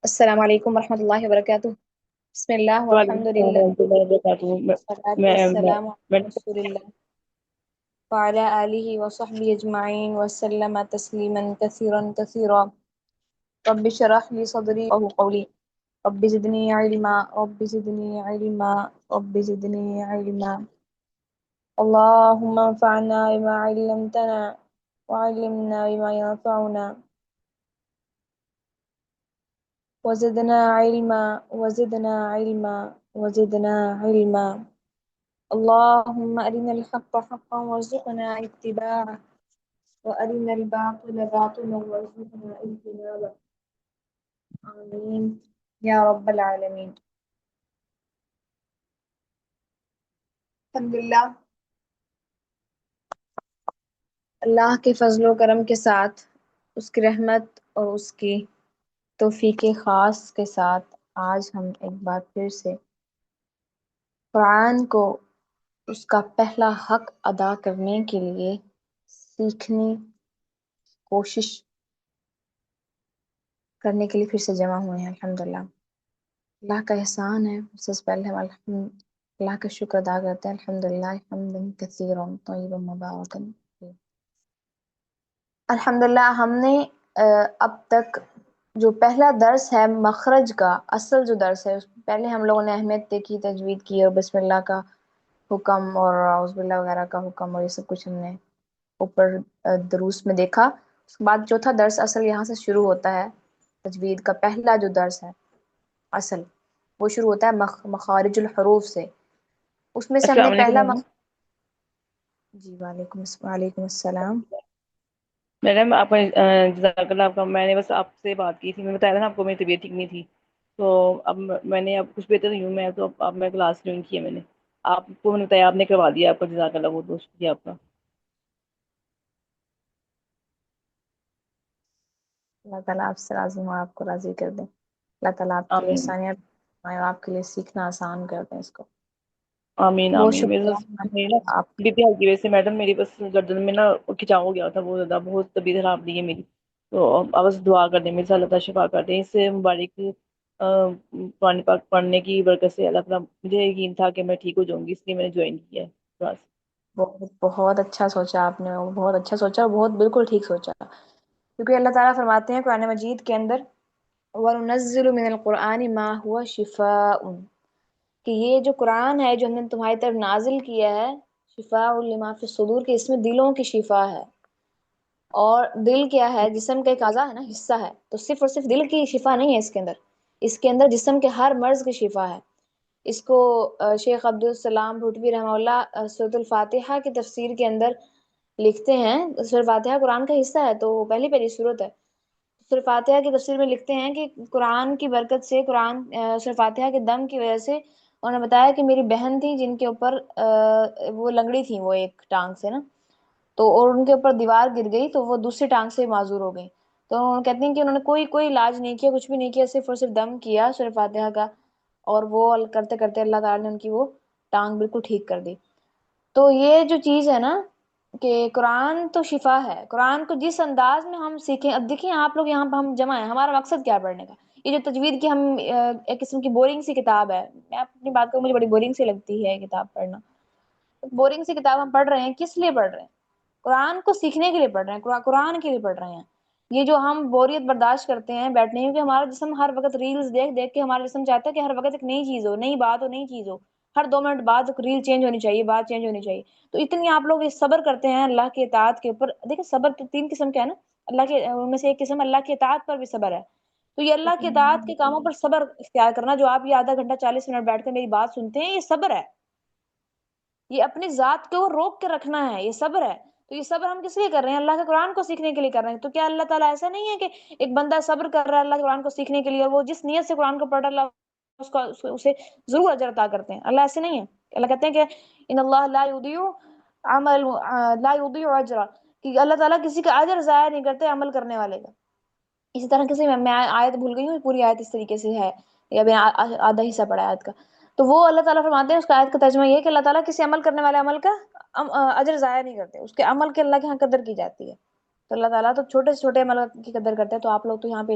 السلام علیکم ورحمۃ اللہ وبرکاتہ۔ بسم اللہ وعلیکم والحمد السلام للہ ورحمۃ اللہ وبرکاتہ۔ والصلاۃ میں والسلام میں علی رسول اللہ وعلی آلہ وصحبہ اجمعین وسلم تسلیما کثیرا کثیرا۔ رب اشرح لي صدری ويسر قولی، رب زدنی علما رب زدنی علما رب زدنی علما۔ اللهم انفعنا بما علمتنا وعلمنا بما ينفعنا وزدنا علما وزدنا علما وزدنا علما۔ اللهم أرنا الحق حقا وارزقنا اتباعه وأرنا الباطل باطلا وارزقنا اجتنابه، آمين یا رب العالمین۔ الحمدللہ، اللہ کے فضل و کرم کے ساتھ، اس کی رحمت اور اس کی توفیق خاص کے ساتھ آج ہم ایک بار پھر سے قرآن کو اس کا پہلا حق ادا کرنے کے لیے سیکھنے کوشش کرنے کے لیے پھر سے جمع ہوئے ہیں۔ الحمدللہ، اللہ کا احسان ہے۔ سب سے پہلے ہم اللہ کا شکر ادا کرتے ہیں، الحمدللہ حمدا کثیرا طیبا مبارکا فیہ۔ الحمدللہ ہم نے اب تک جو پہلا درس ہے مخرج کا، اصل جو درس ہے، پہلے ہم لوگوں نے اہمیت دیکھی، تجوید کی اور بسم اللہ کا حکم اور اعوذ باللہ وغیرہ کا حکم اور یہ سب کچھ ہم نے اوپر دروس میں دیکھا۔ اس کے بعد چوتھا درس اصل یہاں سے شروع ہوتا ہے، تجوید کا پہلا جو درس ہے اصل، وہ شروع ہوتا ہے مخارج الحروف سے۔ اس میں سے ہم نے السلام علیکم پہلا میڈم۔ جی وعلیکم السلام۔ میڈم آپ جزاک اللہ آپ کا، میں نے بس آپ سے بات کی تھی، میں بتایا تھا نا آپ کو میری طبیعت ٹھیک نہیں تھی، تو اب میں نے اب کچھ بہتر نہیں ہوں میں، تو اب میں کلاس جوائن کی ہے میں نے، آپ کو میں نے بتایا، آپ نے کروا دیا، آپ کا جزاک اللہ، بہت بہت شکریہ آپ کا۔ اللہ تعالیٰ آپ سے راضی ہوں، آپ کو راضی کر دیں۔ اللہ تعالیٰ آپ کے لیے آمین آسانیاں اور آپ کے لیے سیکھنا آسان کر دیں اس کو۔ آمین بہت آمین۔ شکریہ میری نا آپ کا۔ بی پی کی وجہ سے میڈم، میری بس گردن میں نا کھچاؤ ہو گیا تھا بہت زیادہ، بہت طبیعت خراب رہی ہے میری، تو اب بس دعا کر دیں میرے ساتھ، اللہ تعالیٰ شفا کر دیں، اس سے مبارک قرآن پاک پڑھنے کی برکت سے اللہ تعالیٰ، مجھے یقین تھا کہ میں ٹھیک ہو جاؤں گی، اس لیے میں نے جوائن کیا ہے بس۔ بہت بہت اچھا سوچا آپ نے، بہت اچھا سوچا، بہت بالکل ٹھیک سوچا، کیونکہ اللہ تعالیٰ فرماتے ہیں قرآن مجید کے اندر وَنُنَزِّلُ مِنَ الْقُرْآنِ مَا هُوَ شِفَاءٌ، کہ یہ جو قرآن ہے جو ہم نے تمہاری طرف نازل کیا ہے، شفاء لما فی الصدور، کہ اس میں دلوں کی شفا ہے۔ اور دل کیا ہے؟ جسم کا ایک اعضا ہے نا، حصہ ہے، تو صرف اور صرف دل کی شفا نہیں ہے اس کے اندر جسم کے ہر مرض کی شفا ہے۔ اس کو شیخ عبدالسلام بھوٹوی رحمہ اللہ سورۃ الفاتحہ کی تفسیر کے اندر لکھتے ہیں، سورۃ الفاتحہ قرآن کا حصہ ہے تو پہلی سورت ہے، سورۃ الفاتحہ کی تفسیر میں لکھتے ہیں کہ قرآن کی برکت سے، قرآن سورۃ الفاتحہ کے دم کی وجہ سے، انہوں نے بتایا کہ میری بہن تھی جن کے اوپر وہ لنگڑی تھی، وہ ایک ٹانگ سے نا، تو اور ان کے اوپر دیوار گر گئی تو وہ دوسری ٹانگ سے معذور ہو گئی، تو انہوں نے کہتے ہیں کہ انہوں نے کوئی علاج نہیں کیا، کچھ بھی نہیں کیا، صرف اور صرف دم کیا سورۃ فاتحہ کا، اور وہ کرتے کرتے اللہ تعالیٰ نے ان کی وہ ٹانگ بالکل ٹھیک کر دی۔ تو یہ جو چیز ہے نا کہ قرآن تو شفا ہے، قرآن کو جس انداز میں ہم سیکھیں، اب دیکھیں آپ لوگ یہاں پہ ہم جمع ہیں، ہمارا مقصد کیا ہے پڑھنے کا؟ یہ جو تجوید کی ہم ایک قسم کی بورنگ سی کتاب ہے، میں اپنی بات کروں، مجھے بڑی بورنگ سی لگتی ہے کتاب پڑھنا، بورنگ سی کتاب ہم پڑھ رہے ہیں، کس لیے پڑھ رہے ہیں؟ قرآن کو سیکھنے کے لیے پڑھ رہے ہیں، قرآن کے لیے پڑھ رہے ہیں۔ یہ جو ہم بوریت برداشت کرتے ہیں بیٹھنے، کیونکہ ہمارا جسم ہر وقت ریلز دیکھ دیکھ کے، ہمارا جسم چاہتا ہے کہ ہر وقت ایک نئی چیز ہو، نئی بات ہو، نئی چیز ہو، ہر 2 منٹ بعد ریل چینج ہونی چاہیے، بات چینج ہونی چاہیے، تو اتنی آپ لوگ صبر کرتے ہیں اللہ کی اطاعت کے اوپر۔ دیکھیں صبر تو 3 قسم کا ہے نا، اللہ کے ان میں سے ایک قسم اللہ کی اطاعت پر بھی صبر ہے، تو یہ اللہ کی اطاعت کے کاموں پر صبر اختیار کرنا، جو آپ یہ آدھا گھنٹہ 40 منٹ بیٹھ کر میری بات سنتے ہیں، یہ صبر ہے، یہ اپنی ذات کو روک کے رکھنا ہے، یہ صبر ہے۔ تو یہ صبر ہم کس لیے کر رہے ہیں؟ اللہ کے قرآن کو سیکھنے کے لیے کر رہے ہیں۔ تو کیا اللہ تعالیٰ ایسا نہیں ہے کہ ایک بندہ صبر کر رہا ہے اللہ کے قرآن کو سیکھنے کے لیے، اور وہ جس نیت سے قرآن کو پڑھ رہا ہے اللہ اسے ضرور اجر عطا کرتے ہیں؟ اللہ ایسے نہیں ہے، اللہ کہتے ہیں کہ ان اللہ لا یضیع اجر، کہ اللہ تعالیٰ کسی کا اجر ضائع نہیں کرتے عمل کرنے والے کا۔ اسی طرح کسی میں آیت بھول گئی ہوں، پوری آیت اس طریقے سے ہے، یا میں آدھا حصہ پڑھا آیت کا، تو وہ اللہ تعالیٰ فرماتے ہیں، اس کا آیت کا ترجمہ یہ ہے کہ اللہ تعالیٰ کسی عمل کرنے والے عمل کا اجر ضائع نہیں کرتے، اس کے عمل کے اللہ کے یہاں قدر کی جاتی ہے۔ تو اللہ تعالیٰ تو چھوٹے سے چھوٹے عمل کی قدر کرتے ہیں، تو آپ لوگ تو یہاں پہ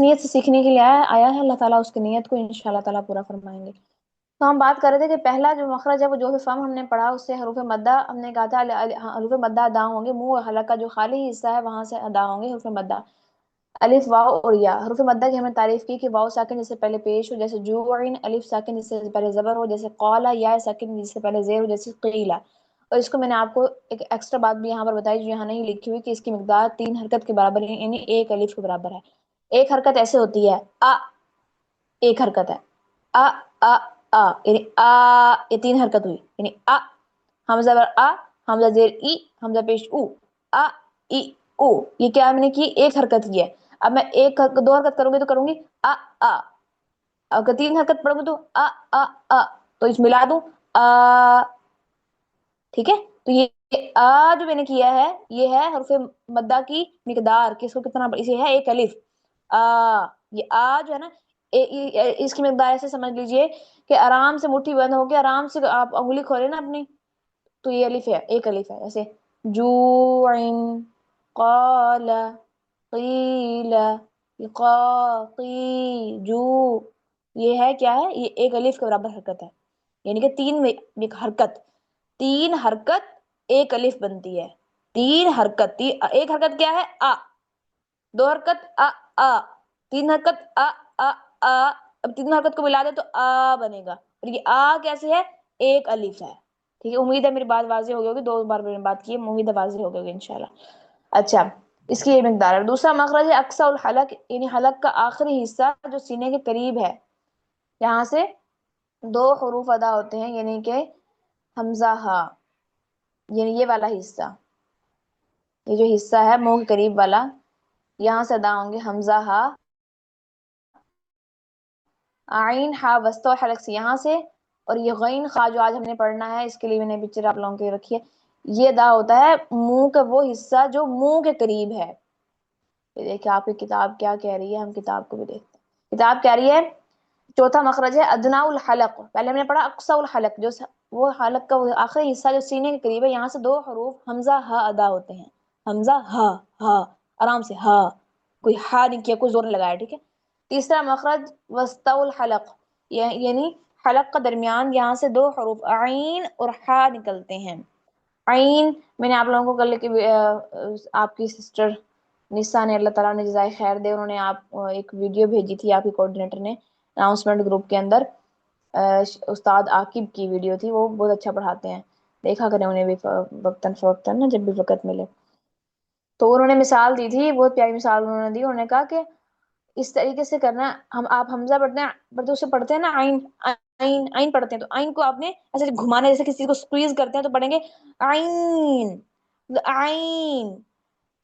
نیت سے سیکھنے کے لیے آیا ہے اللہ تعالیٰ اس کی نیت کو انشاءاللہ تعالیٰ پورا فرمائیں گے۔ تو ہم بات کر رہے تھے کہ پہلا جو مخرج ہے وہ جو فم ہم نے پڑھا اس سے حروف مدہ ہم نے کہا تھا حروف مدہ ادا ہوں گے، منہ اور حلق کا جو خالی حصہ ہے وہاں سے ادا ہوں گے حروف مدہ، الف واو اور یا۔ حروف مدہ کی ہم نے تعریف کی کہ واو ساکن جس سے پہلے پیش ہو جیسے جوعن، الف ساکن جس سے پہلے زبر ہو جیسے قالا، یا ساکن جس سے پہلے زیر ہو جیسے قیلا۔ اور اس کو میں نے آپ کو ایک ایکسٹرا بات بھی یہاں پر بتائی جو یہاں نہیں لکھی ہوئی کہ اس کی مقدار 3 حرکت کے برابر ہے، یعنی ایک الف کے برابر ہے۔ ایک حرکت ایسے ہوتی ہے ایک حرکت ہے آ آ آ، یعنی یہ 3 حرکت ہوئی، یعنی حمزہ بر حمزہ زیر ای، حمزہ پیش او، آ ای او، یہ کیا میں نے کی ایک حرکت کی ہے۔ اب میں دو حرکت کروں گی تو کروں گی آ آ، اگر 3 حرکت پڑھوں گی تو آ آ آ، تو اس ملا دوں ٹھیک ہے۔ تو یہ جو میں نے کیا ہے یہ ہے حرف مدہ کی مقدار، کہ اس کو کتنا اسے ہے ایک الف یہ جو ہے نا اس کی مقدار ایسے سمجھ لیجئے کہ آرام سے مٹھی بند ہو کے آرام سے آپ انگلی کھولے نا اپنی، تو یہ الف ہے ایک الف ہے، ایسے جوعن قال قیل جو، یہ ہے کیا ہے یہ ایک الف کے برابر حرکت ہے، یعنی کہ 3 حرکت ایک الف بنتی ہے، 3 حرکت ایک حرکت کیا ہے دو حرکت تین حرکت اب 3 حرکت کو ملا دے تو بنے گا، اور یہ کیسے ہے ایک الف ہے، ٹھیک ہے۔ امید ہے میری بات واضح ہو گئی ہوگی، 2 بار میں نے بات کی ہے، امید ہے واضح ہو گئی ہوگی انشاءاللہ۔ اچھا اس کی یہ مقدار ہے۔ دوسرا مخرج ہے اقصی الحلق، یعنی حلق کا آخری حصہ جو سینے کے قریب ہے، یہاں سے 2 حروف ادا ہوتے ہیں، یعنی کہ حمزہ ہا، یعنی یہ والا حصہ، یہ جو حصہ ہے منہ کے قریب والا، یہاں سے ادا ہوں گے حمزہ ہا، عین ہا وسط حلق سے یہاں سے، اور یہ غین خا جو آج ہم نے پڑھنا ہے اس کے لیے میں نے پکچر آپ لوگوں کے رکھی ہے، یہ ادا ہوتا ہے منہ کا وہ حصہ جو منہ کے قریب ہے۔ یہ دیکھیں آپ کی کتاب کیا کہہ رہی ہے، ہم کتاب کو بھی دیکھتے ہیں، کتاب کہہ رہی ہے چوتھا مخرج ہے ادنا الحلق، پہلے ہم نے پڑھا اقصی الحلق جو وہ حلق کا آخری حصہ جو سینے کے قریب ہے، یہاں سے 2 حروف حمزہ ہا ادا ہوتے ہیں، حمزہ ہا ہا، آرام سے ہا، کوئی ہا نہیں کیا، کوئی زور نہیں لگایا، ٹھیک ہے۔ تیسرا مخرج وسط الحلق، یعنی حلق کا درمیان، یہاں سے 2 حروف عین اور ہا نکلتے ہیں۔ عین میں نے آپ لوگوں کو کل آپ کی سسٹر نسا نے، اللہ تعالیٰ نے جزائے خیر دے، انہوں نے آپ ایک ویڈیو بھیجی تھی آپ کی کوآرڈینیٹر نے اناؤنسمنٹ گروپ کے اندر، استاد عاقب کی ویڈیو تھی، وہ بہت اچھا پڑھاتے ہیں، دیکھا کریں انہیں بھی وقتاً فوقتاً نا جب بھی وقت ملے۔ تو انہوں نے مثال دی تھی، بہت پیاری مثال انہوں نے دی، انہوں نے کہا کہ اس طریقے سے کرنا ہے، آپ حمزہ پڑھتے ہیں اسے پڑھتے ہیں نا عین عین عین پڑھتے ہیں، تو عین کو آپ نے ایسے گھمانا جیسے کسی کو سکویز کرتے ہیں تو پڑھیں گے عین عین،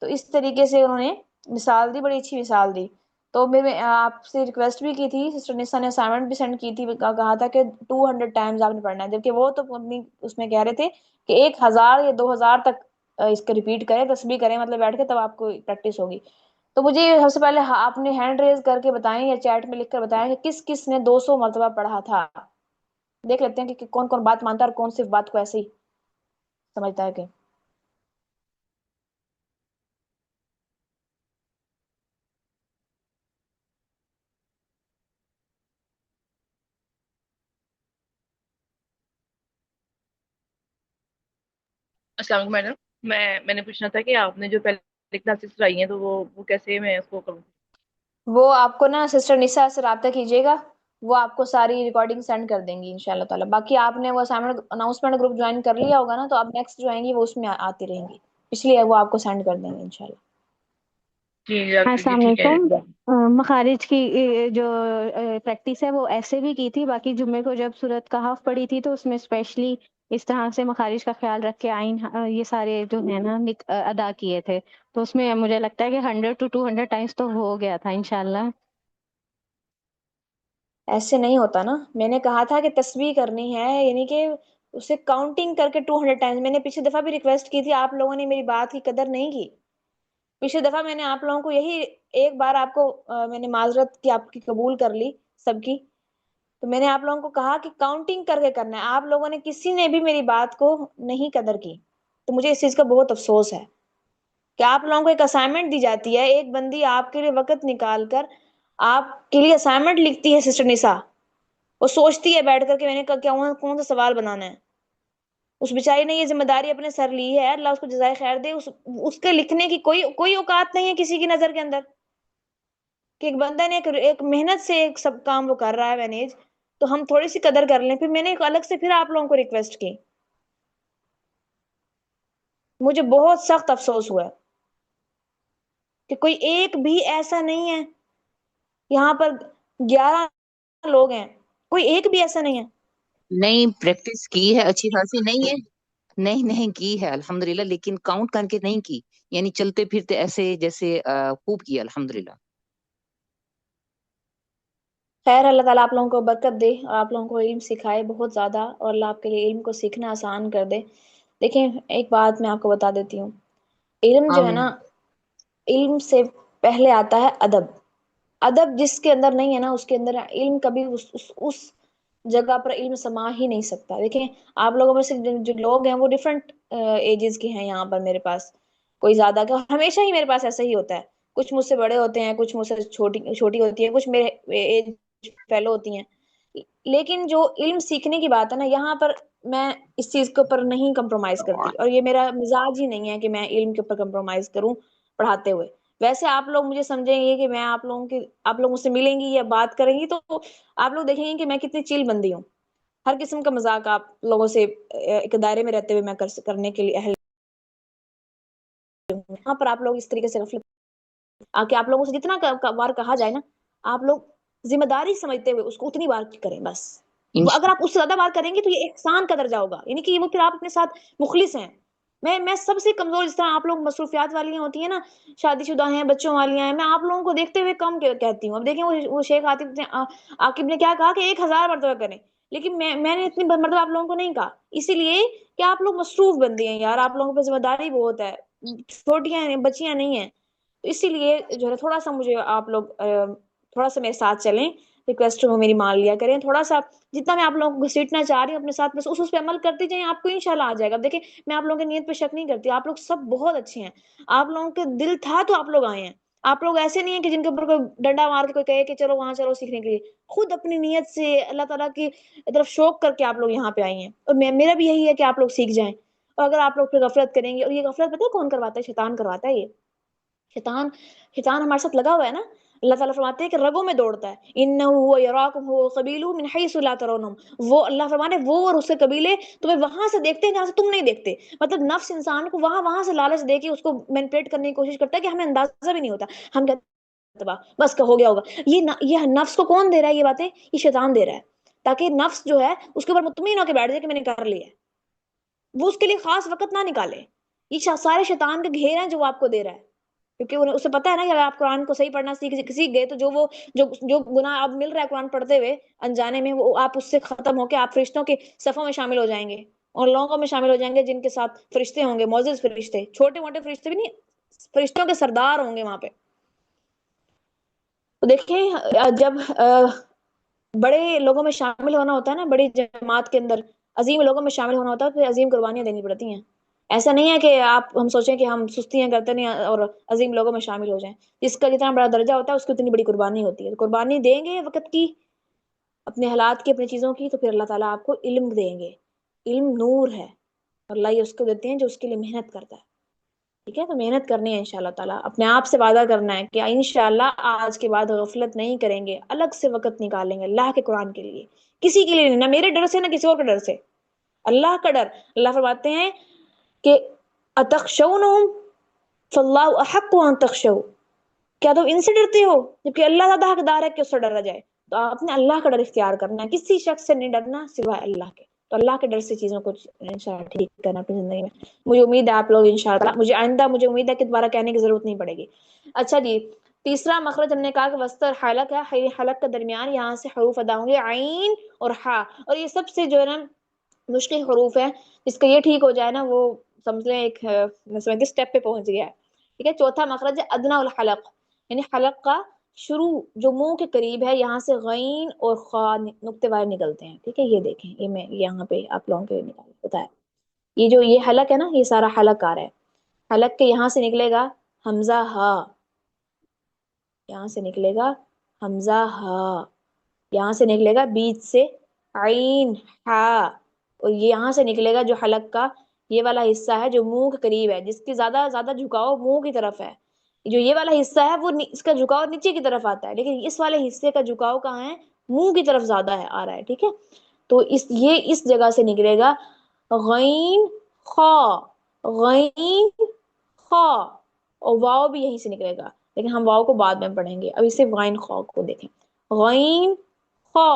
تو اس طریقے سے انہوں نے مثال دی، بڑی اچھی مثال دی۔ تو میں آپ سے ریکویسٹ بھی کی تھی، سسٹر نسا نے اسائنمنٹ بھی سینڈ کی تھی، کہا تھا کہ 200 ٹائمز آپ نے پڑھنا ہے، جبکہ وہ تو اپنی اس میں کہہ رہے تھے کہ 1000 یا 2000 تک اس کو ریپیٹ کریں، تسبیح کریں، مطلب بیٹھ کے، تب آپ کو پریکٹس ہوگی۔ تو مجھے سب سے پہلے آپ نے ہینڈ ریز کر کے بتائیں یا چیٹ میں لکھ کر بتائیں کہ کس کس نے 200 مرتبہ پڑھا تھا، دیکھ لیتے ہیں کہ کون کون بات مانتا ہے اور کون صرف بات کو ایسے ہی سمجھتا ہے کہ السلام علیکم میڈم، میں نے پوچھنا تھا کہ آپ نے جو پہلے کلاسز کرائی ہیں تو وہ کیسے میں اس کو کروں؟ وہ آپ کو نا سسٹر نسا سے رابطہ کیجیے گا، وہ آپ کو ساری ریکارڈنگ سینڈ کر دیں گی انشاءاللہ تعالی۔ باقی آپ نے وہ اناؤنسمنٹ گروپ جوائن کر لیا ہوگا نا، تو آپ نیکسٹ جو آئیں گی وہ اس میں آتی رہیں گی، اس لیے وہ آپ کو سینڈ کر دیں گے انشاءاللہ۔ جی السلام ٹھیک ہے۔ علیکم۔ مخارج کی جو پریکٹس ہے وہ ایسے بھی کی تھی، باقی جمعے کو جب سورت کہف پڑھی تھی تو اس میں اسپیشلی اس طرح سے مخارج کا خیال رکھ کے آئین یہ سارے جو ہے نا ادا کیے تھے، تو اس میں مجھے لگتا ہے کہ 100 to 200 ٹائمز تو ہو گیا تھا انشاءاللہ۔ ایسے نہیں ہوتا نا، میں نے کہا تھا کہ تسبیح کرنی ہے، یعنی کہ اسے کاؤنٹنگ کر کے 200 ٹائمز، میں نے پچھلی دفعہ بھی ریکویسٹ کی تھی، آپ لوگوں نے میری بات کی قدر نہیں کی۔ پچھلی دفعہ میں نے آپ لوگوں کو یہی ایک بار آپ کو میں نے معذرت کی آپ کی قبول کر لی سب کی، تو میں نے آپ لوگوں کو کہا کہ کاؤنٹنگ کر کے کرنا ہے، آپ لوگوں نے کسی نے بھی میری بات کو نہیں قدر کی، تو مجھے اس چیز کا بہت افسوس ہے۔ کہ آپ لوگوں کو ایک اسائنمنٹ دی جاتی ہے، ایک بندی آپ کے لیے وقت نکال کر آپ کے لیے اسائنمنٹ لکھتی ہے، سسٹر نسا، وہ سوچتی ہے بیٹھ کر کہ میں نے کون سا سوال بنانا ہے. اس بیچاری نے یہ ذمہ داری اپنے سر لی ہے، اللہ اس کو جزائے خیر دے. اس کے لکھنے کی کوئی اوقات نہیں ہے کسی کی نظر کے اندر، کہ ایک بندہ نے ایک محنت سے ایک سب کام وہ کر رہا ہے مینیج، تو ہم تھوڑی سی قدر کر لیں. پھر میں نے ایک الگ سے پھر آپ لوگوں کو ریکویسٹ کی، مجھے بہت سخت افسوس ہوا کہ کوئی ایک بھی ایسا نہیں ہے، یہاں پر 11 لوگ ہیں، کوئی ایک بھی ایسا نہیں ہے. نہیں پریکٹس کی ہے اچھی خاصی، نہیں ہے نہیں نہیں کی ہے الحمدللہ، لیکن کاؤنٹ کر کے نہیں کی، یعنی چلتے پھرتے ایسے جیسے خوب کیا الحمدللہ. خیر، اللہ تعالیٰ آپ لوگوں کو برکت دے اور آپ لوگوں کو علم سکھائے بہت زیادہ، اور اللہ آپ کے لیے علم کو سیکھنا آسان کر دے. دیکھیں ایک بات میں آپ کو بتا دیتی ہوں، علم جو ہے آمین. نا، علم سے پہلے آتا ہے ادب. ادب جس کے اندر نہیں ہے نا، اس کے اندر علم کبھی اس جگہ پر علم سما ہی نہیں سکتا. دیکھیں آپ لوگوں میں سے جو لوگ ہیں وہ ڈفرنٹ ایجز کے ہیں یہاں پر میرے پاس، کوئی زیادہ کا، ہمیشہ ہی میرے پاس ایسا ہی ہوتا ہے. کچھ مجھ سے بڑے ہوتے ہیں، کچھ مجھ سے چھوٹی ہوتی ہیں، کچھ میرے ایج فیلو ہوتی ہیں. لیکن جو علم سیکھنے کی بات ہے نا، یہاں پر میں اس چیز کے اوپر نہیں کمپرومائز کرتی، اور یہ میرا مزاج ہی نہیں ہے کہ میں علم کے اوپر کمپرومائز کروں پڑھاتے ہوئے. ویسے آپ لوگ مجھے سمجھیں گے کہ میں آپ لوگوں سے ملیں گی یا بات کریں گی تو آپ لوگ دیکھیں گے کہ میں کتنی چیل بندی ہوں. ہر قسم کا مذاق آپ لوگوں سے ایک دائرے میں رہتے ہوئے میں کرنے کے لیے اہل ہوں. یہاں پر آپ لوگ اس طریقے سے غفلت آ کے آپ لوگوں سے جتنا بار کہا جائے نا، آپ لوگ ذمہ داری سمجھتے ہوئے اس کو اتنی بار کریں بس. اگر آپ اس سے زیادہ بار کریں گے تو یہ احسان کا درجہ ہوگا، یعنی کہ وہ پھر آپ اپنے ساتھ مخلص ہیں. میں سب سے کمزور، جس طرح آپ لوگ مصروفیات والی ہوتی ہیں نا، شادی شدہ ہیں، بچوں والی ہیں، میں آپ لوگوں کو دیکھتے ہوئے کم کہتی ہوں. اب دیکھیں وہ شیخ عاقب نے کیا کہا کہ 1000 مرتبہ کریں، لیکن میں نے اتنی مرتبہ آپ لوگوں کو نہیں کہا، اسی لیے کہ آپ لوگ مصروف بندے ہیں یار، آپ لوگوں پہ ذمہ داری بہت ہے، چھوٹیاں بچیاں نہیں ہیں. اسی لیے جو ہے تھوڑا سا مجھے آپ لوگ تھوڑا سا میرے ساتھ چلیں، ریکویسٹ وہ میری مان لیا کریں تھوڑا سا. جتنا میں آپ لوگوں کو گھسیٹنا چاہ رہی ہوں اپنے ساتھ، بس اس پہ عمل کرتے جائیں، آپ کو انشاءاللہ آ جائے گا. دیکھیں میں آپ لوگوں کی نیت پہ شک نہیں کرتی، آپ لوگ سب بہت اچھے ہیں، آپ لوگوں کے دل تھا تو آپ لوگ آئے ہیں. آپ لوگ ایسے نہیں ہیں کہ جن کے اوپر کوئی ڈنڈا مار کے کوئی کہے کہ چلو وہاں چلو سیکھنے کے لیے، خود اپنی نیت سے اللہ تعالیٰ کی طرف شوق کر کے آپ لوگ یہاں پہ آئی ہیں. اور میرا بھی یہی ہے کہ آپ لوگ سیکھ جائیں. اور اگر آپ لوگ پھر غفلت کریں گے، اور یہ غفلت پتہ ہے کون کرواتا ہے؟ شیطان کرواتا ہے. یہ شیطان ہمارے ساتھ لگا ہوا ہے نا. اللہ تعالیٰ فرماتے ہیں کہ رگوں میں دوڑتا ہے، انه هو يراكم هو وقبيله من حيث لا ترونهم. وہ اللہ فرماتے ہیں وہ اور اس کے قبیلے تمہیں وہاں سے دیکھتے ہیں جہاں سے تم نہیں دیکھتے. مطلب نفس انسان کو وہاں سے لالچ دے کے اس کو مینپولیٹ کرنے کی کوشش کرتا ہے کہ ہمیں اندازہ بھی نہیں ہوتا. ہم کہتے ہیں بس ہو گیا ہوگا. یہ نفس کو کون دے رہا ہے یہ باتیں؟ یہ شیطان دے رہا ہے، تاکہ نفس جو ہے اس کے اوپر مطمئن ہو کے بیٹھ جائے کہ میں نے کر لیا ہے. وہ اس کے لیے خاص وقت نہ نکالے. یہ سارے شیطان کے گھیر ہیں جو وہ آپ کو دے رہا ہے، کیونکہ اسے پتا ہے نا کہ اگر آپ قرآن کو صحیح پڑھنا سیکھ گئے تو جو گناہ آپ مل رہا ہے قرآن پڑھتے ہوئے انجانے میں، وہ آپ اس سے ختم ہو کے آپ فرشتوں کے صفوں میں شامل ہو جائیں گے، اور لوگوں میں شامل ہو جائیں گے جن کے ساتھ فرشتے ہوں گے، معزز فرشتے، چھوٹے موٹے فرشتے بھی نہیں، فرشتوں کے سردار ہوں گے وہاں پہ. تو دیکھیں جب بڑے لوگوں میں شامل ہونا ہوتا ہے نا، بڑی جماعت کے اندر عظیم لوگوں میں شامل ہونا ہوتا ہے تو عظیم قربانیاں دینی پڑتی ہیں. ایسا نہیں ہے کہ ہم سوچیں کہ ہم سستیاں کرتے نہیں اور عظیم لوگوں میں شامل ہو جائیں. جس کا جتنا بڑا درجہ ہوتا ہے اس کی اتنی بڑی قربانی ہوتی ہے. قربانی دیں گے وقت کی، اپنے حالات کی، اپنی چیزوں کی، تو پھر اللہ تعالیٰ آپ کو علم دیں گے. علم نور ہے، اور اللہ یہ اس کو دیتے ہیں جو اس کے لیے محنت کرتا ہے. ٹھیک ہے، تو محنت کرنی ہے انشاءاللہ تعالیٰ. اپنے آپ سے وعدہ کرنا ہے کہ انشاءاللہ آج کے بعد غفلت نہیں کریں گے، الگ سے وقت نکالیں گے اللہ کے قرآن کے لیے. کسی کے لیے نہیں، نہ میرے ڈر سے نہ کسی اور کے ڈر سے، اللہ کا ڈر. اللہ فرماتے ہیں کہ اتخشونہم فاللہ احق ان تخشوا، کیا تم ان سے ڈرتے ہو جبکہ اللہ زیادہ حقدار ہے کہ اس سے ڈرا جائے. تو آپ نے اللہ کا ڈر اختیار کرنا ہے، کسی شخص سے نہیں ڈرنا سوائے اللہ کے. تو اللہ کے ڈر سے چیزوں کو انشاءاللہ ٹھیک کرنا اپنی زندگی میں. مجھے امید ہے آپ لوگ انشاءاللہ، مجھے امید ہے کہ دوبارہ کہنے کی ضرورت نہیں پڑے گی. اچھا جی، تیسرا مخرج ہم نے کہا کہ وسط حلق ہے، حلق کا درمیان، یہاں سے حروف ادا ہوں گے عین اور ہا. اور یہ سب سے جو ہے نا مشکل حروف ہے، جس کا یہ ٹھیک ہو جائے نا وہ سمجھ لیں ایک اسٹیپ پہ پہنچ گیا ہے. ٹھیک ہے، چوتھا مخرج ہے ادنا الحلق، یعنی حلق کا شروع جو منہ کے قریب ہے، یہاں سے غین اور خا نقطے وار نکلتے ہیں. ٹھیک ہے، یہ دیکھیں، یہ میں یہاں پہ آپ لوگوں کے نکال بتایا، یہ جو یہ حلق ہے نا، یہ سارا حلق آ رہا ہے. حلق کے یہاں سے نکلے گا حمزہ ہا، یہاں سے نکلے گا حمزہ ہا، یہاں سے نکلے گا بیچ سے عین ہا، اور یہ یہاں سے نکلے گا جو حلق کا یہ والا حصہ ہے جو منہ کے قریب ہے، جس کی زیادہ زیادہ جھکاؤ منہ کی طرف ہے، جو یہ والا حصہ ہے وہ اس کا جھکاؤ نیچے کی طرف آتا ہے، لیکن اس والے حصے کا جھکاؤ کہاں ہے؟ منہ کی طرف زیادہ ہے، آ رہا ہے، ٹھیک ہے؟ تو یہ اس جگہ سے نکلے گا غین خا، غین خا، اور واؤ بھی یہیں سے نکلے گا، لیکن ہم واؤ کو بعد میں پڑھیں گے، ابھی صرف غین خا کو دیکھیں، غین خا،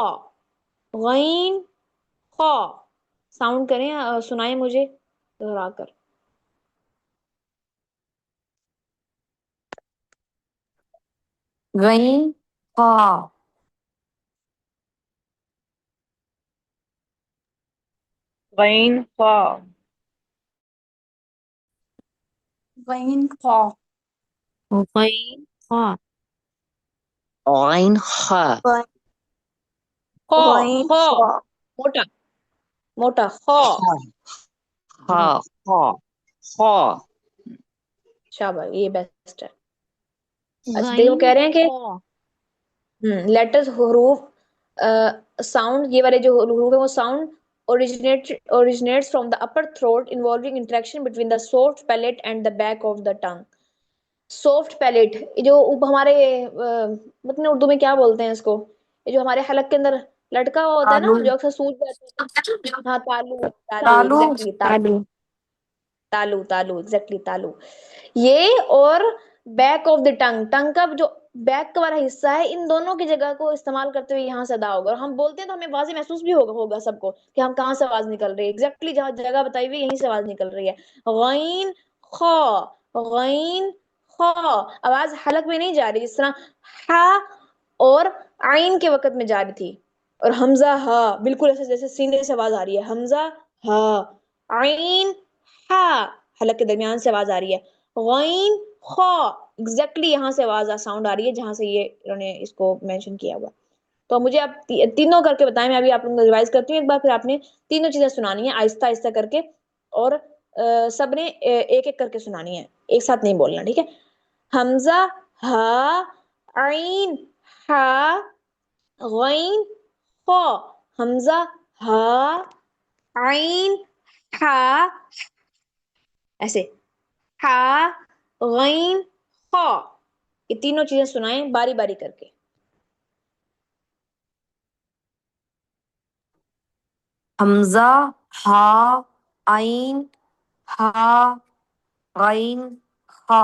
غین خا، ساؤنڈ کریں، سنائیں مجھے دہرا کر۔ غین خا، غین خا، غین خا، غین خا، عین خا، خا، غین خا، خا، موٹا موٹا خا، خا، خا، خا، خا، شاباش، یہ بیسٹ ہے۔ اچھا دیکھو غین کہہ رہے ہیں کہ خا، لیٹرز حروف ساؤنڈ، یہ والے جو حروف ہیں وہ sound originates from the upper throat involving interaction between the soft palate and the back of the tongue. Soft palette جو ہمارے مطلب اردو میں کیا بولتے ہیں اس کو، یہ جو ہمارے حلق کے اندر لٹکا ہوا ہوتا ہے نا تالو، جو اکثر سوج جاتا ہے، ہاں تالو، تالو تالو، ایگزیکٹلی، تالو، تالو تالو ایگزیکٹلی تالو، یہ اور بیک آف دی ٹنگ، ٹنگ کا جو بیک کا والا حصہ ہے، ان دونوں کی جگہ کو استعمال کرتے ہوئے یہاں سے ادا ہوگا، اور ہم بولتے ہیں تو ہمیں واضح محسوس بھی ہوگا سب کو کہ ہم کہاں سے آواز نکل رہی ہے، ایگزیکٹلی جہاں جگہ بتائی ہوئی یہیں سے آواز نکل رہی ہے، غین خا، غین خا، آواز حلق میں نہیں جا رہی جس طرح ہا اور عین کے وقت میں جا رہی تھی، اور حمزہ ہا بالکل ایسے جیسے سینے سے آواز آ رہی ہے، حمزہ ہا، عین ہا، حلق کے درمیان سے آواز آ رہی ہے، غین خا، ایگزیکٹلی یہاں سے آواز ساؤنڈ آ رہی ہے جہاں سے یہ انہوں نے اس کو مینشن کیا ہوا۔ تو مجھے آپ تینوں کر کے بتائیں، میں ابھی آپ لوگوں کو ریوائز کرتی ہوں ایک بار، پھر آپ نے تینوں چیزیں سنانی ہیں آہستہ آہستہ کر کے، اور سب نے ایک ایک کر کے سنانی ہے، ایک ساتھ نہیں بولنا، ٹھیک ہے؟ حمزہ ہا، عین ہا، غین خا، حمزہ ہا، عین ہا، ایسے ہا، غین خا، یہ تینوں چیزیں سنائیں باری باری کر کے۔ حمزہ ہا، عین ہا، غین خا،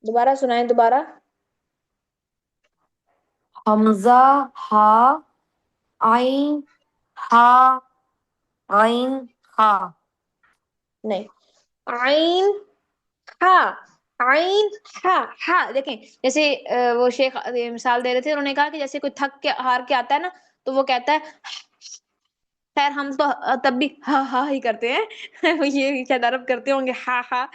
دوبارہ سنائیں، دوبارہ۔ حمزہ ہا، عین ہا، غین خا، نہیں، عین ہا، عین ہا، ہا دیکھیں جیسے وہ شیخ مثال دے رہے تھے، انہوں نے کہا کہ جیسے کوئی تھک کے ہار کے آتا ہے نا تو وہ کہتا ہے، خیر ہم تو تب بھی ہا ہا ہی کرتے ہیں یہ شاید عرب کرتے ہوں گے ہا ہا۔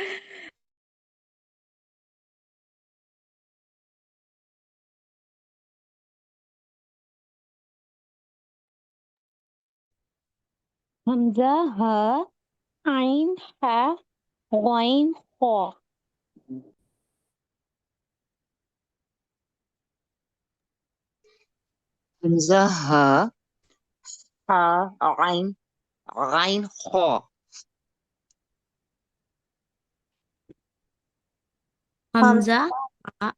حمزہ ہا، عین ہا، غین خا، حمزہ ہا، ہا، عین، غین خا، حمزہ ہا،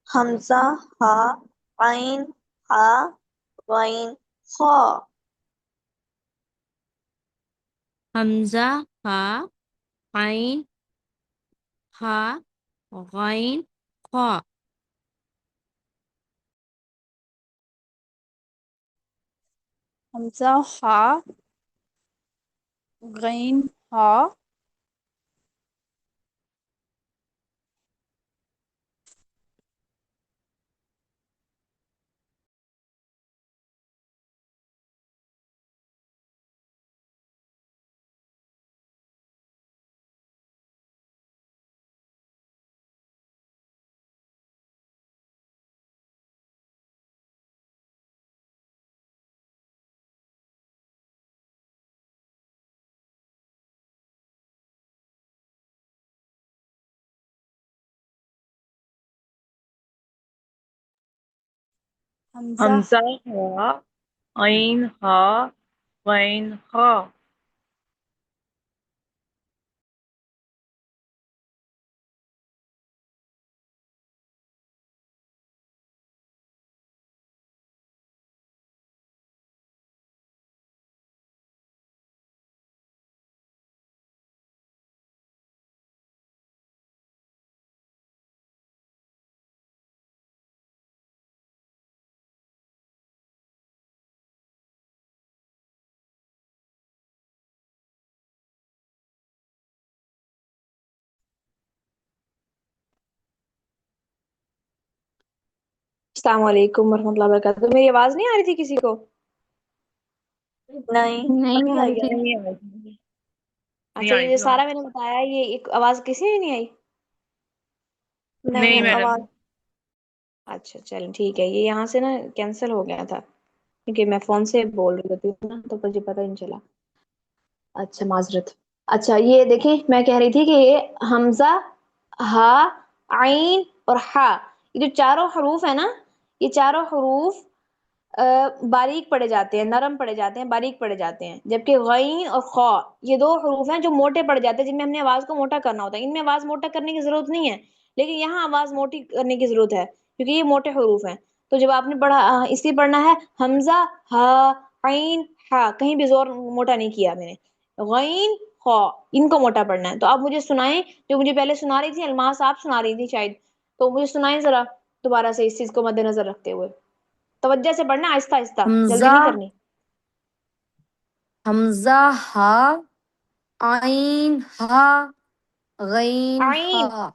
حمزہ ہا، عین ہا، غین خا، حمزہ ہا، عین ہا، غین خا، حمزہ ہا، غین ہا، حمزہ حمزہ ہا عین ہا غین خا. السلام علیکم ورحمۃ اللہ وبرکاتہ. میری آواز نہیں آ رہی تھی کسی کو؟ نہیں نہیں ابھی آ آئی رہی ہے. تھی. نہیں آئی تھی. نہیں اچھا، آئی یہ تھی سارا میں نے بتایا، یہ ایک آواز کسی نے نہیں آئی؟ نہیں نہیں میڈم. آواز. اچھا چلیں ٹھیک ہے، یہ یہاں سے نا کینسل ہو گیا تھا کیونکہ میں فون سے بول رہی ہوتی ہوں نا، تو مجھے پتہ ہی نہیں چلا. اچھا معذرت. اچھا یہ دیکھیں، میں کہہ رہی تھی کہ یہ حمزہ، ہا، عین اور ہا، یہ جو چاروں حروف ہیں نا، یہ چاروں حروف باریک پڑے جاتے ہیں، نرم پڑے جاتے ہیں، باریک پڑے جاتے ہیں. جبکہ غین اور خا یہ دو حروف ہیں جو موٹے پڑ جاتے ہیں، جن میں ہم نے آواز کو موٹا کرنا ہوتا ہے. ان میں آواز موٹا کرنے کی ضرورت نہیں ہے، لیکن یہاں آواز موٹی کرنے کی ضرورت ہے کیونکہ یہ موٹے حروف ہیں. تو جب آپ نے پڑھا اس لیے پڑھنا ہے حمزہ ہا عین ہا، کہیں بھی زور موٹا نہیں کیا میں نے. غین خا، ان کو موٹا پڑھنا ہے. تو آپ مجھے سنائیں، جو مجھے پہلے سنا رہی تھی الماس، آپ سنا رہی تھی شاید، تو مجھے سنائیں ذرا دوبارہ سے اس چیز کو مد نظر رکھتے ہوئے. توجہ سے پڑھنا، آہستہ آہستہ، جلدی حمزہ نہیں کرنی. حمزہ ہا عین ہا غین آئین، ہا.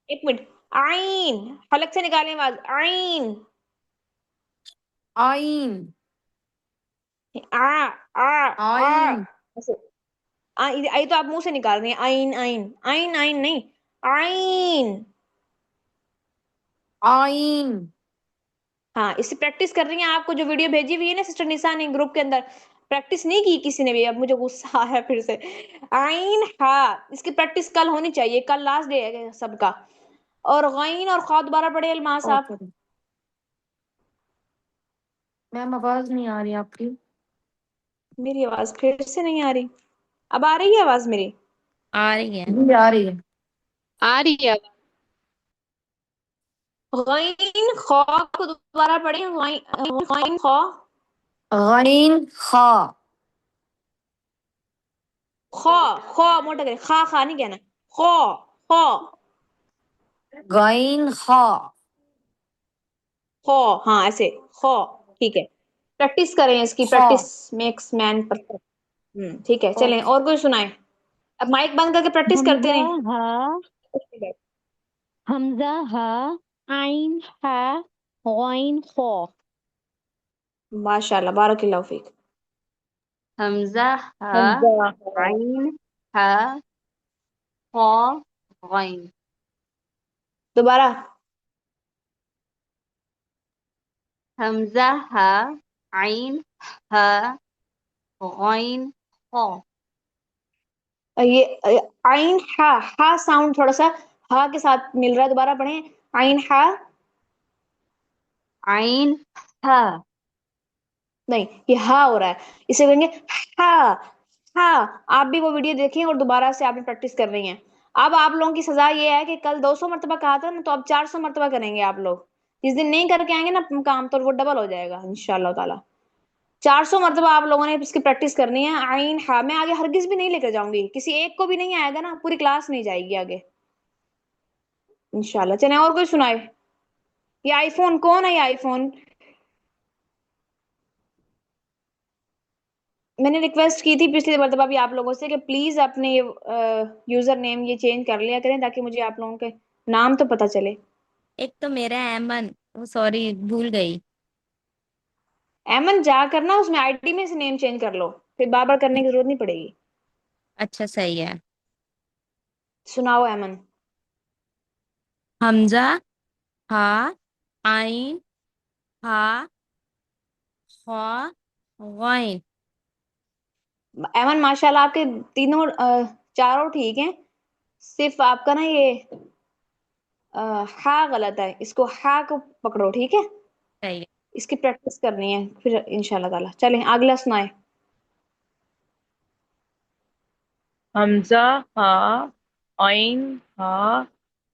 ایک منٹ، آئین، حلق سے نکالیں آواز، آئین. عین آ آ آ عین ایسے. آئی تو آپ منہ سے نکال رہے ہیں، آئین آئین آئین آئین نہیں، آئین. عین. ہاں اس سے پریکٹس کر رہی ہیں. آپ کو جو ویڈیو بھیجی ہوئی ہے نا سسٹر نساء نے گروپ کے اندر، پریکٹس نہیں کی کسی نے بھی. اب مجھے غصہ آیا پھر سے. آئین ہا، اس کی پریکٹس کل ہونی چاہیے، کل لاسٹ ڈے ہے سب کا. اور غین اور خا دوبارہ پڑھے الماس اور آپ. میم آواز نہیں آ رہی آپ کی. میری آواز پھر سے نہیں آ رہی؟ اب آ رہی ہے آواز میری؟ آ رہی ہے. جی آ رہی ہے. آ رہی ہے. غین خا کو دوبارہ پڑھیں، غین خا. غین خا. خا، خا موٹا کریں، خا خا نہیں کہنا، خا خا. غین خا. خا، ہاں ایسے خا. ٹھیک ہے، پریکٹس کریں اس کی، خا. Practice makes man perfect. ٹھیک ہے چلیں، اوکے. اور کوئی سنائیں. اب مائک بند کر کے پریکٹس کرتے حمزہ رہیں. ہا، حمزہ ہا عین ہا غین خا. ماشاء اللہ، بارک اللہ فیک. حمزہ ہا حمزہ عین ہا خا غین. دوبارہ. حمزہ ہا عین ہا غین خا. یہ آئین ہا، ہا ساؤنڈ تھوڑا سا ہا کے ساتھ مل رہا ہے. دوبارہ پڑھیں، آئین ہا. عین ہا. نہیں، یہ ہا ہو رہا ہے، اسے کہیں گے ہا. ہاں آپ بھی وہ ویڈیو دیکھیں اور دوبارہ سے آپ نے پریکٹس کر رہی ہیں. اب آپ لوگوں کی سزا یہ ہے کہ کل 200 مرتبہ کہا تھا نا، تو اب 400 مرتبہ کریں گے آپ لوگ. جس دن نہیں کر کے آئیں گے نا کام، تو وہ ڈبل ہو جائے گا انشاءاللہ تعالی. 400 مرتبہ آپ لوگوں نے اس کی پریکٹس کرنی ہے. آئین ہا میں آگے ہرگز بھی نہیں لے کر جاؤں گی، کسی ایک کو بھی نہیں آئے گا نا پوری کلاس نہیں جائے گی آگے انشاءاللہ. چلیں اور کوئی سنائے. یہ آئی فون کون ہے؟ یہ آئی فون میں نے ریکویسٹ کی تھی پچھلی مرتبہ بھی آپ لوگوں سے کہ پلیز اپنے یوزر نیم یہ چینج کر لیا کریں تاکہ مجھے آپ لوگوں کے نام تو پتہ چلے. ایک تو میرا ایمن، وہ سوری بھول گئی. ایمن جا کر نا اس میں آئی ڈی میں سے نیم چینج کر لو، پھر بار بار کرنے کی ضرورت نہیں پڑے گی. اچھا صحیح ہے. سناؤ ایمن. حمزہ ہا عین ہا خا غین. ایمن ماشاءاللہ آپ کے تینوں چاروں ٹھیک ہیں، صرف آپ کا نا یہ ہا غلط ہے. اس کو ہا کو پکڑو، ٹھیک ہے؟ صحیح ہے. اس کی پریکٹس کرنی ہے پھر انشاءاللہ تعالی. چلیں اگلا سنائے. حمزہ ہا عین ہا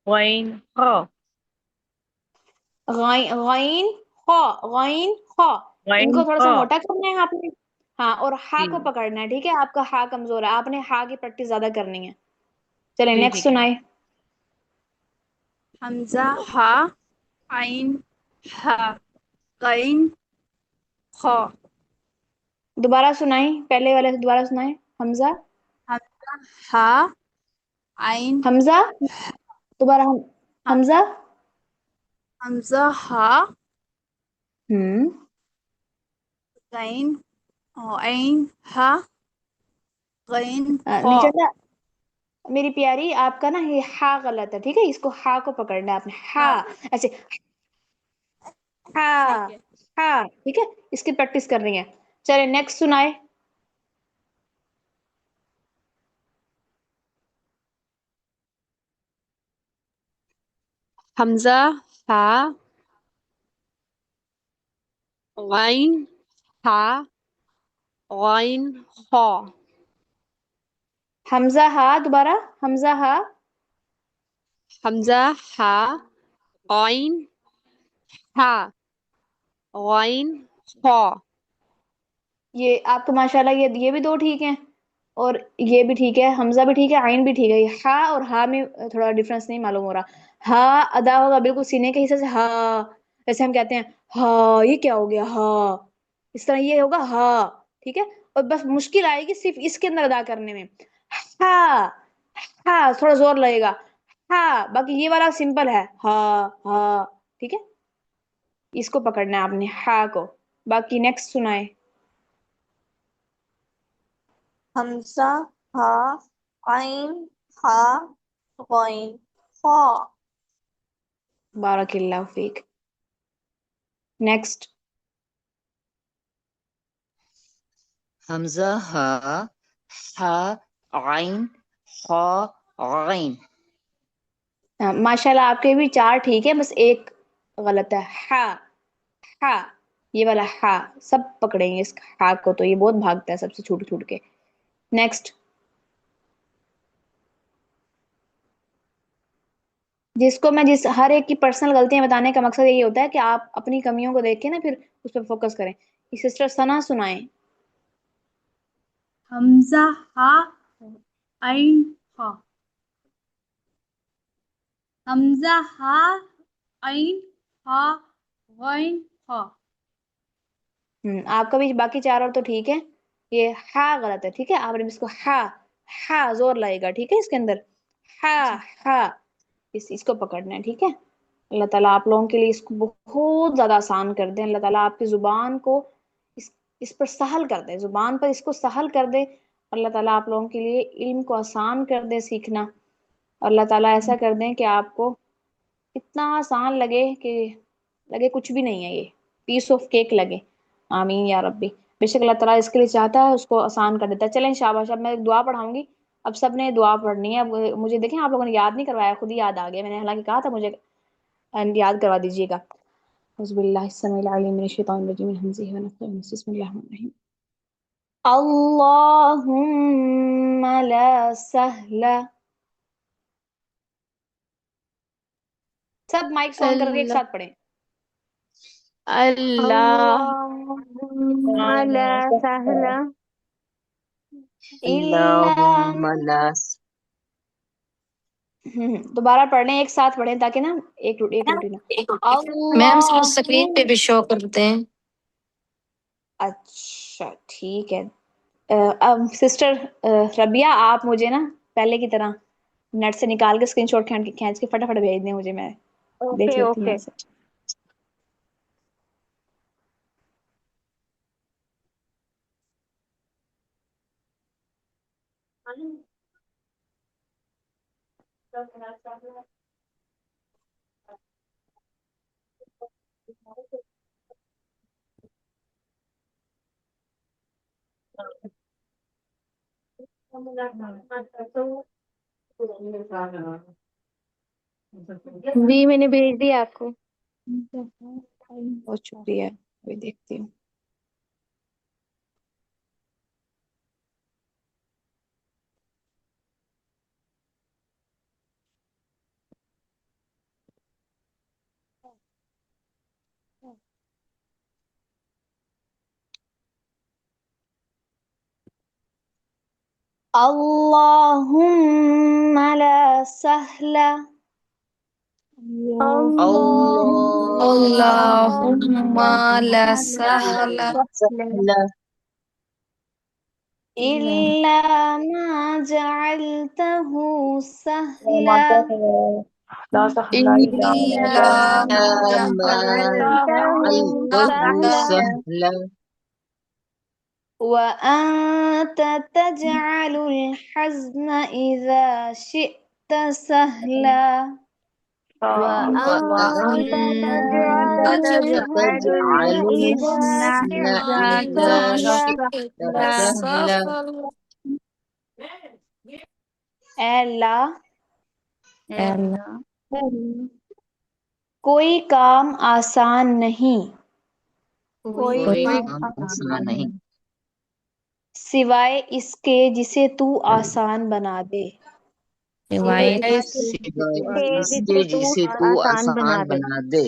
غین خا. غین خا. غین خا. ان غین کو تھوڑا سا خا. موٹا کرنا ہے آپ نے. ہاں اور ہا جی کو پکڑنا ہے. ٹھیک ہے آپ کا ہا کمزور ہے, آپ نے ہا کی پریکٹس زیادہ کرنی ہے. چلیں جی نیکسٹ ٹھیک ہے. سنائے. حمزہ ہا عین ہا غین خا. دوبارہ سنائیں, پہلے والے سے دوبارہ سنائیں. حمزہ حمزہ ہا عین حمزہ دوبارہ حمزہ. حمزہ ہا ہوں غین عین ہا غین خا. نشا میری پیاری, آپ کا نا یہ ہا غلط ہے. ٹھیک ہے, اس کو ہا کو پکڑنا ہے آپ نے. ہا ایسے ہا ٹھیک ہے. ہا. ٹھیک ہے, اس کی پریکٹس کر رہی ہیں. چلے نیکسٹ سنائے. حمزہ ہا غین ہا غین خا. حمزہ ہا دوبارہ. حمزہ ہا. حمزہ ہا غین ہا غین خا. یہ آپ کو ماشاءاللہ یہ بھی دو ٹھیک ہیں, اور یہ بھی ٹھیک ہے. حمزہ بھی ٹھیک ہے, عین بھی ٹھیک ہے. یہ ہا اور ہا میں تھوڑا ڈفرنس نہیں معلوم ہو رہا. ہا ادا ہوگا بالکل سینے کے حصے سے. ہا جیسے ہم کہتے ہیں ہا یہ کیا ہو گیا ہا, اس طرح یہ ہوگا ہا. ٹھیک ہے, اور بس مشکل آئے گی صرف اس کے اندر ادا کرنے میں. ہا ہا تھوڑا زور لگے گا. ہا باقی یہ والا سمپل ہے. ہا ہا. ٹھیک ہے, اس کو پکڑنا ہے آپ نے, ہا کو. باقی نیکسٹ سنائے. حمزہ ہا عین ہا غین خا. بارک اللہ فیک. نیکسٹ. حمزہ ہا ہا عین خا غین. ماشاء اللہ آپ کے بھی چار ٹھیک ہے, بس ایک غلط ہے. ہا ہا یہ والا ہا سب پکڑیں گے اس ہا کو, تو یہ بہت بھاگتا ہے سب سے چھوٹ چھوٹ کے. نیکسٹ. جس کو میں جس ہر ایک کی پرسنل غلطیاں بتانے کا مقصد یہی ہوتا ہے کہ آپ اپنی کمیوں کو دیکھ کے نا پھر اس پہ فوکس کریں. سسٹر ثنا سنائیں. حمزہ ہا عین خا. حمزہ ہا عین ہا غین خا. آپ کا بھی باقی چار اور تو ٹھیک ہے, یہ ہا غلط ہے. ٹھیک ہے, آپ نے اس کو ہا ہا زور لگے گا. ٹھیک ہے, اس کے اندر ہا جی ہا اس کو پکڑنا ہے. ٹھیک ہے, اللہ تعالیٰ آپ لوگوں کے لیے اس کو بہت زیادہ آسان کر دیں. اللہ تعالیٰ آپ کی زبان کو اس پر سہل کر دے, زبان پر اس کو سہل کر دے. اللہ تعالیٰ آپ لوگوں کے لیے علم کو آسان کر دے سیکھنا. اللہ تعالیٰ ایسا کر دیں کہ آپ کو اتنا آسان لگے کہ لگے کچھ بھی نہیں ہے, یہ پیس آف کیک لگے. آمین یا ربی. بے شک اللہ تعالیٰ اس کے لیے چاہتا ہے اس کو آسان کر دیتا ہے. چلیں شاباش, اب میں ایک دعا پڑھاؤں گی, اب سب نے دعا پڑھنی ہے. اب مجھے دیکھیں آپ لوگوں نے یاد نہیں کروایا, خود ہی یاد آ گیا. میں نے حالانکہ کہا تھا مجھے یاد کروا دیجیے گا. اعوذ باللہ السمیع العلیم من الشیطان الرجیم من ہمزہ ونفخہ ونفثہ. بسم اللہ الرحمن الرحیم. اللہم لا سہل. سب مائک آن کر کے ایک اللہ ساتھ پڑھیں. اللہ اللہم لا سہل الا اللہم لا دوبارہ پڑھ لیں, ایک ساتھ پڑھیں تاکہ نا ایک ٹوٹی نا. میم سب اللہ. اسکرین پہ بھی شو کرتے ہیں. اچھا ٹھیک ہے. اب سسٹر ربیہ, آپ مجھے نا پہلے کی طرح نیٹ سے نکال کے اسکرین شاٹ کھینچ کے فٹافٹ بھیج دیں مجھے, میں دیکھ اوکے لیتی ہوں اوکے. ایسے. جی میں نے بھیج دیا آپ کو. بہت شکریہ. ابھی دیکھتی ہوں. اللهم لا سهل اللهم لا سهل سهلا إلا ما جعلته سهلا لا سهل إلا إلا ما ما جعلته جعلته سهلا سهلا وأنت تجعل الحزن إذا شئت سهلا وأنت تجعل تجعل الحزن إذا الحزن شئت إذا سهلا. شئت سهلا. اے اللہ اللہ کوئی کام آسان نہیں کوئی کام آسان نہیں سوائے اس کے جسے تو آسان بنا دے سوائے سوائے اس کے جسے تو آسان بنا دے.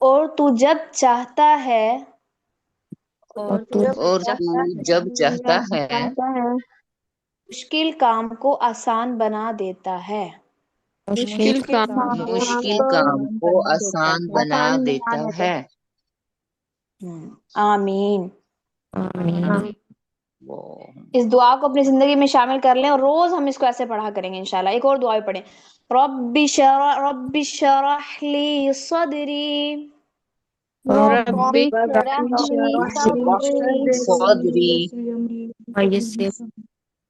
اور تو جب چاہتا ہے اور تو اور تو جب چاہتا ہے مشکل کام کو آسان بنا دیتا ہے مشکل مشکل کام کو آسان بنا دیتا ہے. آمین. آمین. اس دعا کو اپنی زندگی میں شامل کر لیں اور روز ہم اس کو ایسے پڑھا کریں گے انشاءاللہ. ایک اور دعا بھی پڑھیں. رب شرح لی صدری ربی صدری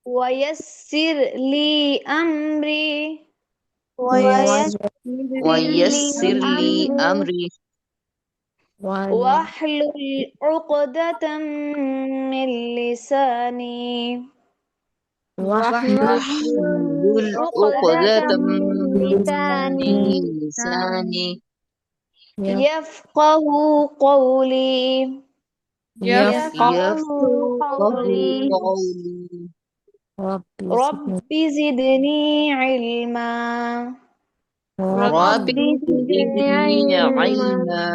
ویسر لی امری ویسر لی امری واحلل عقدة من لسانی واحلل عقدة من لسانی یفقهوا قولی يفقهوا قولي. رب زدنی علما رب زدني علما.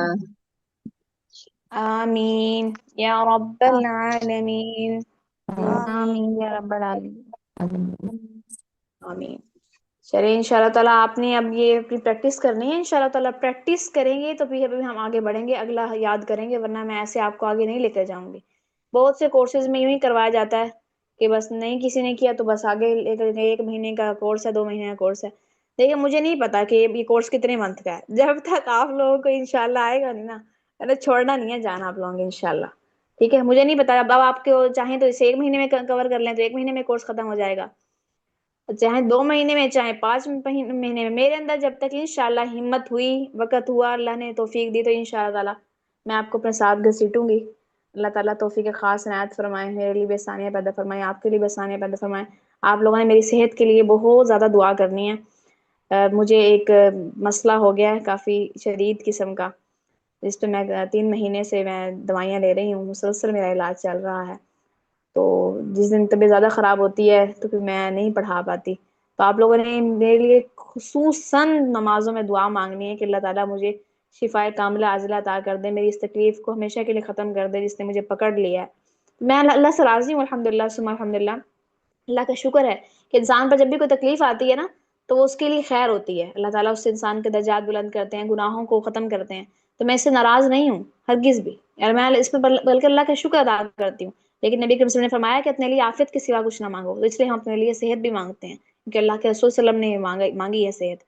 آمین یا رب العالمین. آمین یا رب العالمین. آمین. چلیے انشاءاللہ تعالیٰ آپ نے اب یہ اپنی پریکٹس کرنی ہے. انشاءاللہ تعالیٰ پریکٹس کریں گے تو پھر ابھی ہم آگے بڑھیں گے, اگلا یاد کریں گے, ورنہ میں ایسے آپ کو آگے نہیں لے کر جاؤں گی. بہت سے کورسز میں یوں ہی کروایا جاتا ہے کہ بس نہیں کسی نے کیا تو بس آگے لے کر 1 مہینے کا کورس ہے, 2 مہینے کا کورس ہے. دیکھیں مجھے نہیں پتا کہ یہ کورس کتنے منتھ کا ہے. جب تک آپ لوگوں کو انشاءاللہ آئے گا نہیں نا, میں چھوڑنا نہیں ہے جانا آپ لوگوں کو انشاءاللہ. ٹھیک ہے, مجھے نہیں پتا. اب آپ کو چاہیں تو اسے 1 مہینے میں کور کر لیں تو 1 مہینے میں کورس ختم ہو جائے گا, چاہے 2 مہینے میں, چاہے 5 مہینے میں. میرے اندر جب تک انشاءاللہ ہمت ہوئی, وقت ہوا, اللہ نے توفیق دی, تو انشاءاللہ تعالیٰ میں آپ کو اپنے ساتھ گھسیٹوں گی. اللہ تعالیٰ توفیق خاص عنایت فرمائے, میرے لیے بھی آسانیاں پیدا فرمائے, آپ کے لیے بھی آسانیاں پیدا فرمائے. آپ لوگوں نے میری صحت کے لیے بہت زیادہ دعا کرنی ہے. مجھے ایک مسئلہ ہو گیا ہے کافی شدید قسم کا, جس پہ میں 3 مہینے سے میں دوائیاں لے رہی ہوں, مسلسل میرا علاج چل رہا ہے. تو جس دن طبیعت زیادہ خراب ہوتی ہے تو پھر میں نہیں پڑھا پاتی. تو آپ لوگوں نے میرے لیے خصوصاً نمازوں میں دعا مانگنی ہے کہ اللہ تعالیٰ مجھے شفائے کاملہ عاجلہ عطا کر دے, میری اس تکلیف کو ہمیشہ کے لیے ختم کر دے جس نے مجھے پکڑ لیا ہے. میں اللہ سے راضی ہوں الحمدللہ ثم الحمدللہ. اللہ کا شکر ہے کہ انسان پر جب بھی کوئی تکلیف آتی ہے نا تو وہ اس کے لیے خیر ہوتی ہے. اللہ تعالیٰ اس سے انسان کے درجات بلند کرتے ہیں, گناہوں کو ختم کرتے ہیں. تو میں اس سے ناراض نہیں ہوں ہرگز بھی, اور میں اس میں بلکہ اللہ کا شکر ادا کرتی ہوں. لیکن نبی کریم صلی اللہ علیہ وسلم نے فرمایا کہ اپنے لیے عافیت کے سوا کچھ نہ مانگو, تو اس لیے ہم اپنے لیے صحت بھی مانگتے ہیں کیونکہ اللہ کے رسول صلی اللہ علیہ وسلم نے مانگی ہے صحت.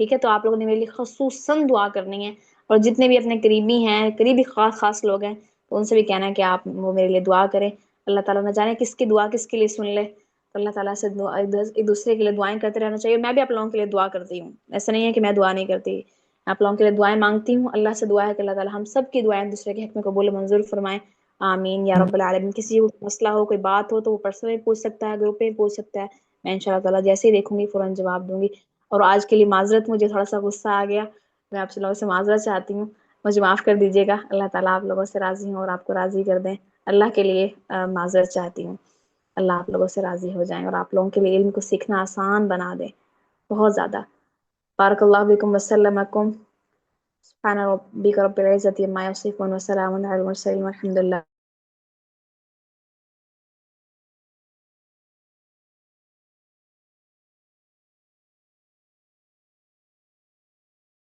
ٹھیک ہے, تو آپ لوگوں نے میرے لیے خصوصاً دعا کرنی ہے, اور جتنے بھی اپنے قریبی ہیں, قریبی خاص لوگ ہیں, تو ان سے بھی کہنا ہے کہ آپ وہ میرے لیے دعا کریں. اللہ تعالیٰ نہ جانے کس کی دعا کس کے لیے سن لے. تو اللہ تعالیٰ سے ایک دوسرے کے لیے دعائیں کرتے رہنا چاہیے. میں بھی آپ لوگوں کے لیے دعا کرتی ہوں, ایسا نہیں ہے کہ میں دعا نہیں کرتی, آپ لوگوں کے لیے دعائیں مانگتی ہوں. اللہ سے دعا ہے کہ اللہ تعالیٰ ہم سب کی دعائیں دوسرے کے حق میں قبول منظور فرمائیں. آمین یا رب العالمین. کسی کو مسئلہ ہو, کوئی بات ہو, تو وہ پرسنلی پوچھ سکتا ہے, گروپ میں پوچھ سکتا ہے. میں ان شاء اللہ تعالیٰ جیسے ہی دیکھوں گی فوراً جواب دوں گی. اور آج کے لیے معذرت, مجھے تھوڑا سا غصہ آ گیا, میں آپ سے لوگوں سے معذرت چاہتی ہوں, مجھے معاف کر دیجیے گا. اللہ تعالیٰ آپ لوگوں سے راضی ہوں اور آپ کو راضی کر دیں. اللہ کے لیے معذرت چاہتی ہوں. اللہ آپ لوگوں سے راضی ہو جائیں اور آپ لوگوں کے لیے علم کو سیکھنا آسان بنا دے بہت زیادہ. بارک اللہ بکم وسلمکم. سبحان ربک رب العزة عما یصفون وسلام علی المرسلین والحمد للہ